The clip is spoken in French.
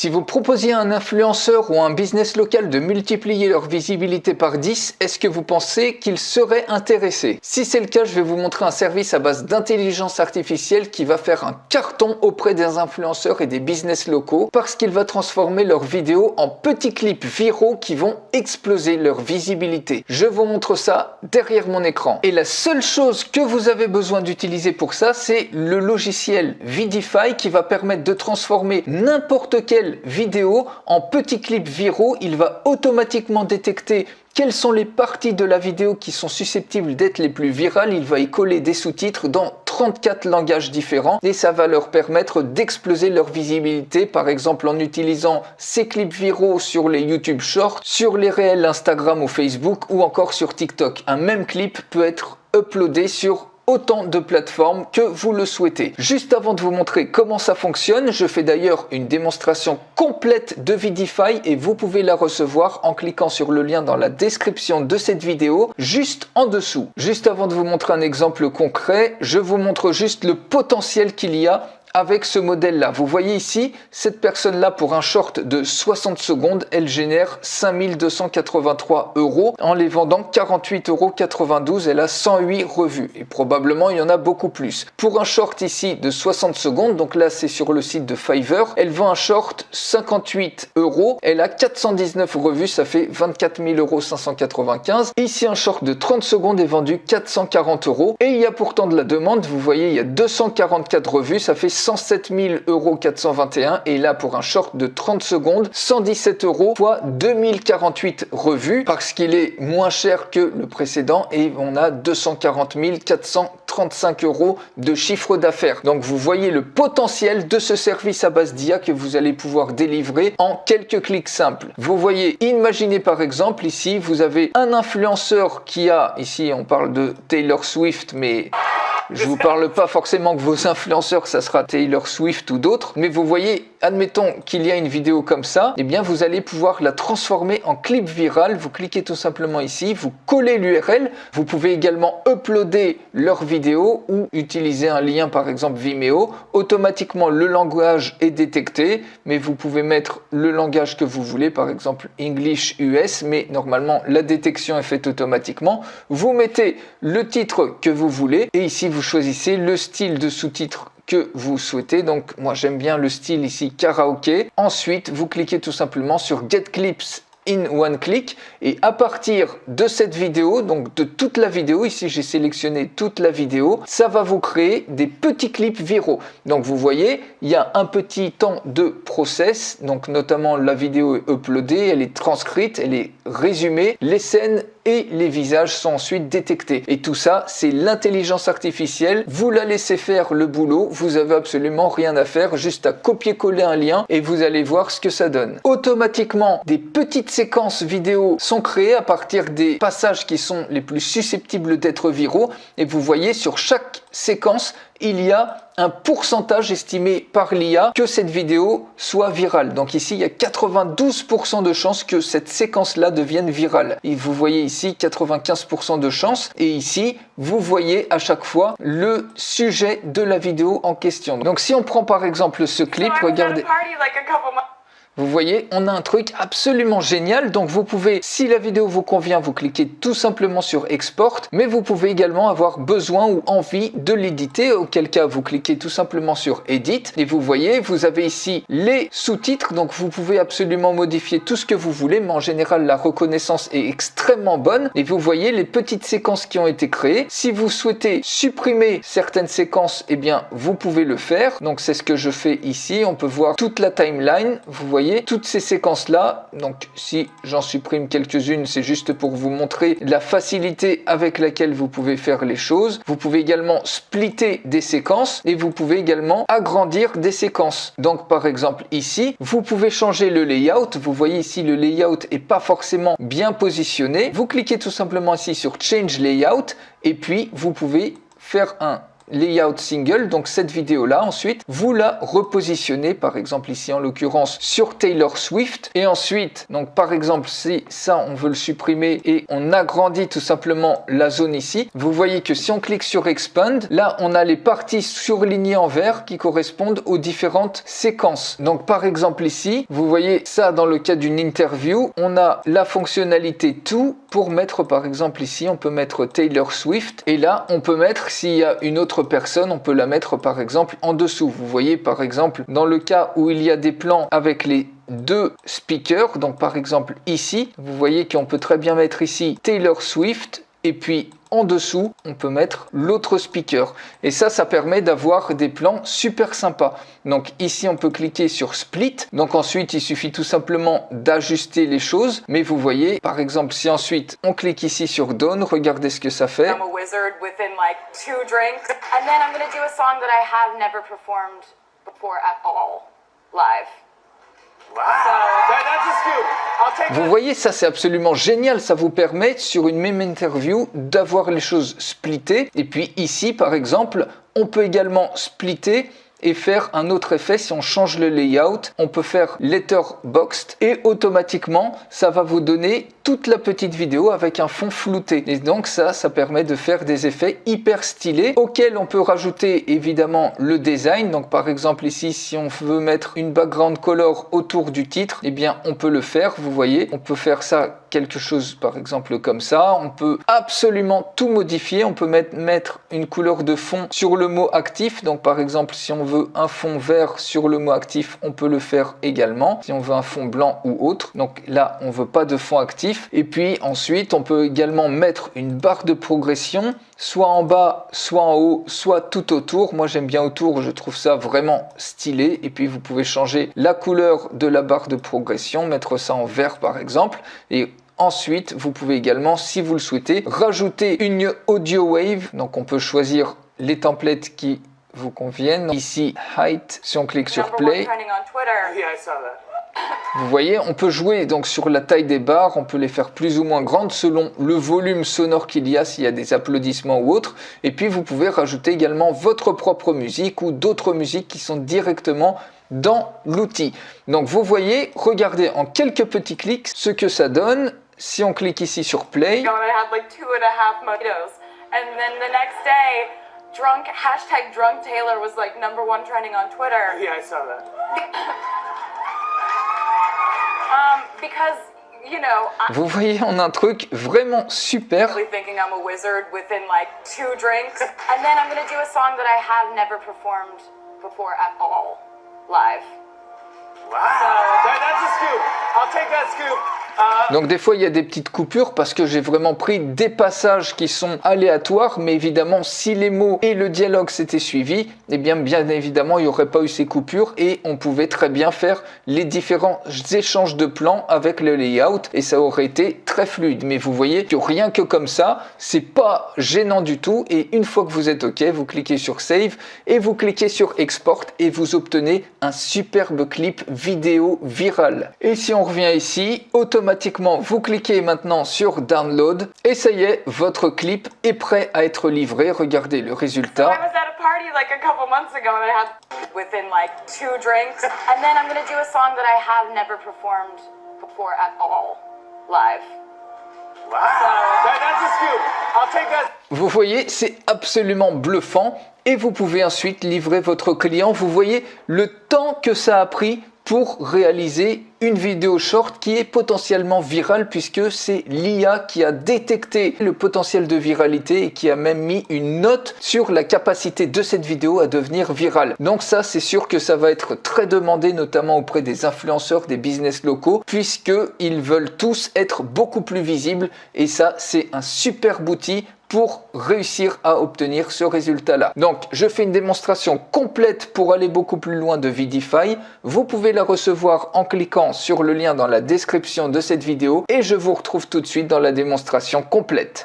Si vous proposiez à un influenceur ou à un business local de multiplier leur visibilité par 10, est-ce que vous pensez qu'il serait intéressé? Si c'est le cas, je vais vous montrer un service à base d'intelligence artificielle qui va faire un carton auprès des influenceurs et des business locaux parce qu'il va transformer leurs vidéos en petits clips viraux qui vont exploser leur visibilité. Je vous montre ça derrière mon écran. Et la seule chose que vous avez besoin d'utiliser pour ça, c'est le logiciel Vidify qui va permettre de transformer n'importe quelle vidéo en petits clips viraux. Il va automatiquement détecter quelles sont les parties de la vidéo qui sont susceptibles d'être les plus virales. Il va y coller des sous-titres dans 34 langages différents et ça va leur permettre d'exploser leur visibilité, par exemple en utilisant ces clips viraux sur les YouTube Shorts, sur les réels Instagram ou Facebook ou encore sur TikTok. Un même clip peut être uploadé sur autant de plateformes que vous le souhaitez. Juste avant de vous montrer comment ça fonctionne, je fais d'ailleurs une démonstration complète de Vidify et vous pouvez la recevoir en cliquant sur le lien dans la description de cette vidéo, juste en dessous. Juste avant de vous montrer un exemple concret, je vous montre juste le potentiel qu'il y a avec ce modèle-là. Vous voyez ici, cette personne-là, pour un short de 60 secondes, elle génère 5283 € en les vendant 48,92 €. Elle a 108 revues et probablement il y en a beaucoup plus. Pour un short ici de 60 secondes, donc là c'est sur le site de Fiverr, elle vend un short 58 €. Elle a 419 revues, ça fait 24 595 €. Ici un short de 30 secondes est vendu 440 € et il y a pourtant de la demande. Vous voyez, il y a 244 revues, ça fait 107 421 € et là pour un short de 30 secondes 117 € fois 2048 revues parce qu'il est moins cher que le précédent et on a 240 435 € de chiffre d'affaires. Donc vous voyez le potentiel de ce service à base d'IA que vous allez pouvoir délivrer en quelques clics simples. Vous voyez, imaginez par exemple ici vous avez un influenceur qui a, ici on parle de Taylor Swift, mais je vous parle pas forcément que vos influenceurs, ça sera Taylor Swift ou d'autres, mais vous voyez, admettons qu'il y a une vidéo comme ça, eh bien vous allez pouvoir la transformer en clip viral. Vous cliquez tout simplement ici, vous collez l'URL. Vous pouvez également uploader leur vidéo ou utiliser un lien par exemple Vimeo. Automatiquement, le langage est détecté, mais vous pouvez mettre le langage que vous voulez, par exemple English US, mais normalement la détection est faite automatiquement. Vous mettez le titre que vous voulez et ici vous choisissez le style de sous-titres que vous souhaitez. Donc moi j'aime bien le style ici karaoké. Ensuite vous cliquez tout simplement sur Get Clips in one click et à partir de cette vidéo, donc de toute la vidéo, ici j'ai sélectionné toute la vidéo, ça va vous créer des petits clips viraux. Donc vous voyez, il y a un petit temps de process, donc notamment la vidéo est uploadée, elle est transcrite, elle est résumée, les scènes et les visages sont ensuite détectés. Et tout ça, c'est l'intelligence artificielle. Vous la laissez faire le boulot, vous avez absolument rien à faire, juste à copier-coller un lien et vous allez voir ce que ça donne. Automatiquement, des petites séquences vidéo sont créées à partir des passages qui sont les plus susceptibles d'être viraux. Et vous voyez, sur chaque séquence, il y a un pourcentage estimé par l'IA que cette vidéo soit virale. Donc ici, il y a 92% de chances que cette séquence-là devienne virale. Et vous voyez ici 95% de chances. Et ici, vous voyez à chaque fois le sujet de la vidéo en question. Donc si on prend par exemple ce clip, regardez. Vous voyez, on a un truc absolument génial. Donc vous pouvez, si la vidéo vous convient, vous cliquez tout simplement sur Export, mais vous pouvez également avoir besoin ou envie de l'éditer, auquel cas vous cliquez tout simplement sur Edit et vous voyez, vous avez ici les sous-titres. Donc vous pouvez absolument modifier tout ce que vous voulez, mais en général la reconnaissance est extrêmement bonne et vous voyez les petites séquences qui ont été créées. Si vous souhaitez supprimer certaines séquences, eh bien vous pouvez le faire. Donc c'est ce que je fais ici. On peut voir toute la timeline. Vous voyez toutes ces séquences là, donc si j'en supprime quelques-unes, c'est juste pour vous montrer la facilité avec laquelle vous pouvez faire les choses. Vous pouvez également splitter des séquences et vous pouvez également agrandir des séquences. Donc par exemple ici, vous pouvez changer le layout. Vous voyez ici le layout est pas forcément bien positionné. Vous cliquez tout simplement ici sur Change Layout et puis vous pouvez faire un layout single, donc cette vidéo là, ensuite vous la repositionnez, par exemple ici en l'occurrence sur Taylor Swift, et ensuite donc par exemple si ça on veut le supprimer et on agrandit tout simplement la zone ici, vous voyez que si on clique sur expand, là on a les parties surlignées en vert qui correspondent aux différentes séquences. Donc par exemple ici, vous voyez ça dans le cas d'une interview, on a la fonctionnalité tout pour mettre par exemple ici, on peut mettre Taylor Swift, et là on peut mettre, s'il y a une autre personne, on peut la mettre par exemple en dessous. Vous voyez par exemple dans le cas où il y a des plans avec les deux speakers, donc par exemple ici, vous voyez qu'on peut très bien mettre ici Taylor Swift, et puis en dessous, on peut mettre l'autre speaker. Et ça permet d'avoir des plans super sympas. Donc ici, on peut cliquer sur Split. Donc ensuite, il suffit tout simplement d'ajuster les choses. Mais vous voyez, par exemple, si ensuite on clique ici sur Done, regardez ce que ça fait. I'm a wizard within like 2 drinks. And then I'm going to do a song that I have never performed before at all, live. Wow, that's a scoop. I'll take Vous voyez, ça c'est absolument génial, ça vous permet sur une même interview d'avoir les choses splittées. Et puis ici par exemple, on peut également splitter et faire un autre effet. Si on change le layout, on peut faire letterboxed et automatiquement ça va vous donner toute la petite vidéo avec un fond flouté. Et donc ça permet de faire des effets hyper stylés auxquels on peut rajouter évidemment le design. Donc par exemple ici, si on veut mettre une background color autour du titre, eh bien on peut le faire. Vous voyez, on peut faire ça quelque chose par exemple comme ça. On peut absolument tout modifier. On peut mettre une couleur de fond sur le mot actif. Donc par exemple, si on veut un fond vert sur le mot actif, on peut le faire également. Si on veut un fond blanc ou autre. Donc là, on veut pas de fond actif. Et puis ensuite, on peut également mettre une barre de progression, soit en bas, soit en haut, soit tout autour. Moi, j'aime bien autour, je trouve ça vraiment stylé. Et puis, vous pouvez changer la couleur de la barre de progression, mettre ça en vert par exemple. Et ensuite, vous pouvez également, si vous le souhaitez, rajouter une audio wave. Donc, on peut choisir les templates qui vous conviennent. Ici, height, si on clique sur play. Yeah, I saw that. Vous voyez, on peut jouer donc sur la taille des barres, on peut les faire plus ou moins grandes selon le volume sonore qu'il y a, s'il y a des applaudissements ou autre. Et puis vous pouvez rajouter également votre propre musique ou d'autres musiques qui sont directement dans l'outil. Donc vous voyez, regardez en quelques petits clics ce que ça donne. Si on clique ici sur play, I had like 2.5 mojitos. And then the next day, drunk Taylor was like #1 trending on Twitter. Yeah, I saw that. Because, you know, I'm vous voyez, on a un truc vraiment super. really thinking I'm a wizard within like 2 drinks. And then I'm going to do a song that I have never performed before at all, live. Wow, that's a scoop. I'll take that scoop. Donc des fois il y a des petites coupures parce que j'ai vraiment pris des passages qui sont aléatoires, mais évidemment si les mots et le dialogue s'étaient suivis, eh bien évidemment il n'y aurait pas eu ces coupures et on pouvait très bien faire les différents échanges de plans avec le layout et ça aurait été très fluide. Mais vous voyez que rien que comme ça, c'est pas gênant du tout et une fois que vous êtes OK, vous cliquez sur Save et vous cliquez sur Export et vous obtenez un superbe clip vidéo viral. Et si on revient ici, automatiquement vous cliquez maintenant sur Download et ça y est, votre clip est prêt à être livré. Regardez le I résultat. was at a party like a couple months ago and I had within like 2 drinks. And then I'm going to do a song that I have never performed before at all, live. Wow, that's a scoop. I'll take that. Vous voyez, c'est absolument bluffant et vous pouvez ensuite livrer votre client. Vous voyez le temps que ça a pris pour réaliser une vidéo short qui est potentiellement virale puisque c'est l'IA qui a détecté le potentiel de viralité et qui a même mis une note sur la capacité de cette vidéo à devenir virale. Donc ça, c'est sûr que ça va être très demandé, notamment auprès des influenceurs, des business locaux, puisqu'ils veulent tous être beaucoup plus visibles et ça, c'est un superbe outil pour réussir à obtenir ce résultat-là. Donc, je fais une démonstration complète pour aller beaucoup plus loin de Vidify. Vous pouvez la recevoir en cliquant sur le lien dans la description de cette vidéo et je vous retrouve tout de suite dans la démonstration complète.